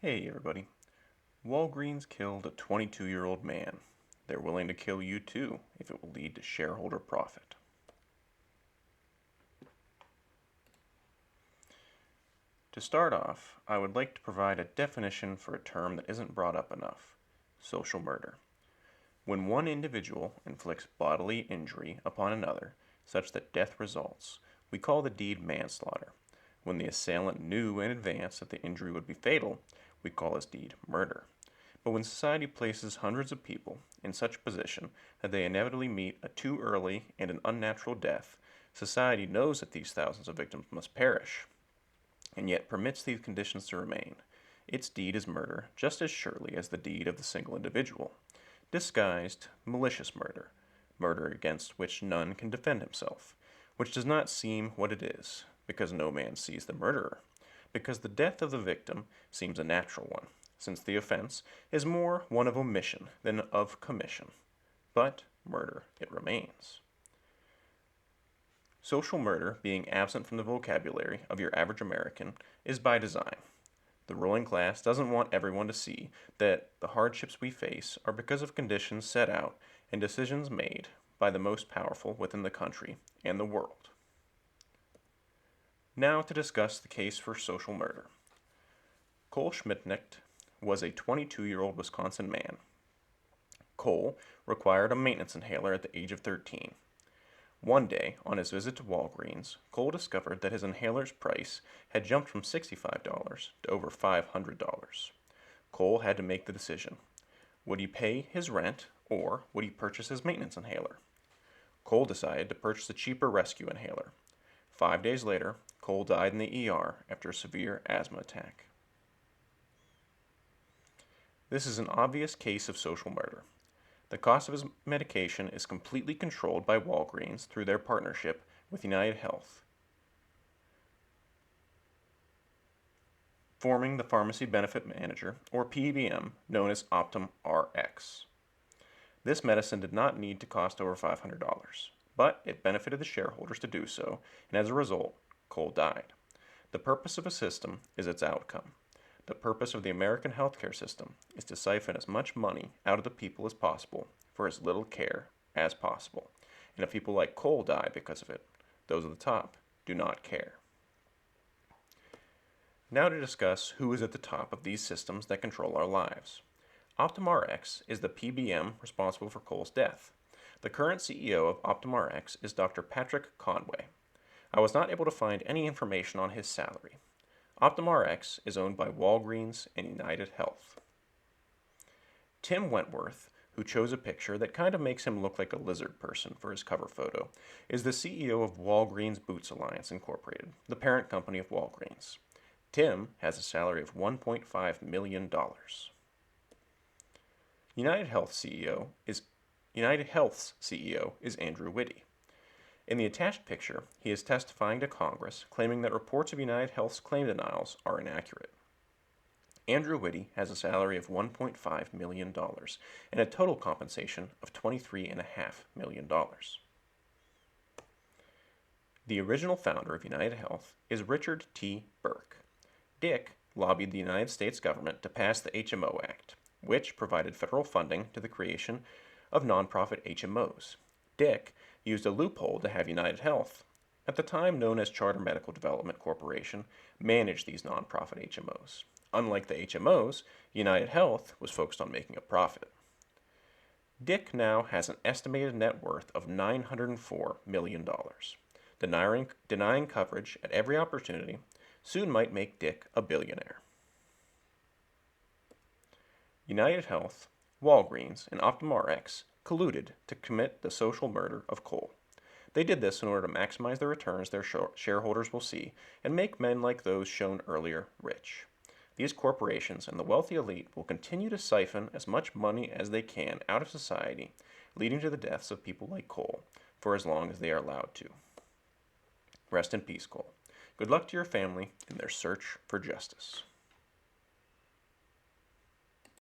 Hey everybody. Walgreens killed a 22-year-old man. They're willing to kill you too if it will lead to shareholder profit. To start off, I would like to provide a definition for a term that isn't brought up enough: social murder. When one individual inflicts bodily injury upon another, such that death results, we call the deed manslaughter. When the assailant knew in advance that the injury would be fatal, we call this deed murder. But when society places hundreds of people in such a position that they inevitably meet a too early and an unnatural death, society knows that these thousands of victims must perish, and yet permits these conditions to remain. Its deed is murder just as surely as the deed of the single individual. Disguised, malicious murder, murder against which none can defend himself, which does not seem what it is, because no man sees the murderer, because the death of the victim seems a natural one, since the offense is more one of omission than of commission. But murder it remains. Social murder, being absent from the vocabulary of your average American, is by design. The ruling class doesn't want everyone to see that the hardships we face are because of conditions set out and decisions made by the most powerful within the country and the world. Now to discuss the case for social murder. Cole Schmidtnicht was a 22-year-old Wisconsin man. Cole required a maintenance inhaler at the age of 13. One day, on his visit to Walgreens, Cole discovered that his inhaler's price had jumped from $65 to over $500. Cole had to make the decision. Would he pay his rent, or would he purchase his maintenance inhaler? Cole decided to purchase the cheaper rescue inhaler. 5 days later, Cole died in the ER after a severe asthma attack. This is an obvious case of social murder. The cost of his medication is completely controlled by Walgreens through their partnership with United Health, forming the Pharmacy Benefit Manager, or PBM, known as Optum Rx. This medicine did not need to cost over $500, but it benefited the shareholders to do so, and as a result, Cole died. The purpose of a system is its outcome. The purpose of the American healthcare system is to siphon as much money out of the people as possible for as little care as possible. And if people like Cole die because of it, those at the top do not care. Now to discuss who is at the top of these systems that control our lives. OptumRx is the PBM responsible for Cole's death. The current CEO of OptumRx is Dr. Patrick Conway. I was not able to find any information on his salary. OptumRx is owned by Walgreens and United Health. Tim Wentworth, who chose a picture that kind of makes him look like a lizard person for his cover photo, is the CEO of Walgreens Boots Alliance Incorporated, the parent company of Walgreens. Tim has a salary of $1.5 million. United Health's CEO is Andrew Whitty. In the attached picture, he is testifying to Congress, claiming that reports of United Health's claim denials are inaccurate. Andrew Whitty has a salary of $1.5 million and a total compensation of $23.5 million. The original founder of United Health is Richard T. Burke. Dick lobbied the United States government to pass the HMO Act, which provided federal funding to the creation of nonprofit HMOs. Dick used a loophole to have United Health, at the time known as Charter Medical Development Corporation, manage these nonprofit HMOs. Unlike the HMOs, United Health was focused on making a profit. Dick now has an estimated net worth of $904 million. Denying coverage at every opportunity soon might make Dick a billionaire. United Health, Walgreens, and OptumRx colluded to commit the social murder of Cole. They did this in order to maximize the returns their shareholders will see and make men like those shown earlier rich. These corporations and the wealthy elite will continue to siphon as much money as they can out of society, leading to the deaths of people like Cole for as long as they are allowed to. Rest in peace, Cole. Good luck to your family in their search for justice.